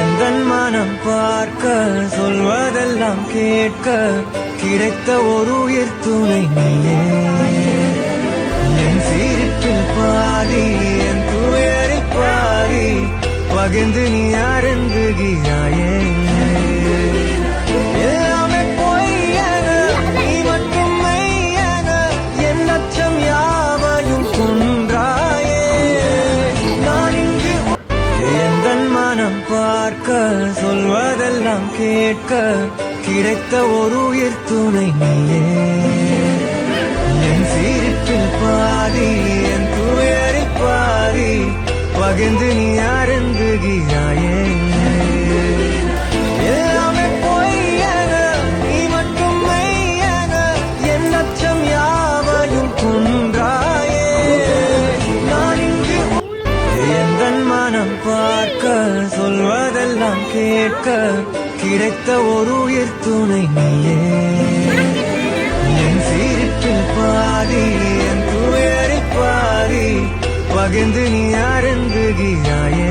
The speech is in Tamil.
எந்தன் மனம் பார்க்க சொல்வதெல்லாம் கேட்க கிடைத்த ஒரு உயிர் துணை நீயே. என் சிரிப்பில் பாதி என் துயரில் பாதி பகிர்ந்து நீ அருந்துகிறாயே. எல்லாமே பொய்யன நீ மட்டும் மெய்யன என் அச்சம் யாவையும் கொன்றாயே. நான் இங்கு எந்தன் மனம் பார்க்க சொல்வதெல்லாம் கேட்க கிடைத்த ஒரு உயிர் துணை நீயே. என் சிரிப்பில் பாதி என் துயரில் பாதி பகிர்ந்து நீ அருந்துகிறாயே. எல்லாமே பொய்யன நீ மட்டும் மெய்யன என் அச்சம் யாவையும் கொன்றாயே. நான் இங்கு எந்தன் மனம் பார்க்க சொல்வதெல்லாம் கேட்க கிடைத்த ஒரு உயிர் துணை நீயே. என் சிரிப்பில் பாதி என் துயரில் பாதி பகிர்ந்து நீ அருந்துகிறாயே.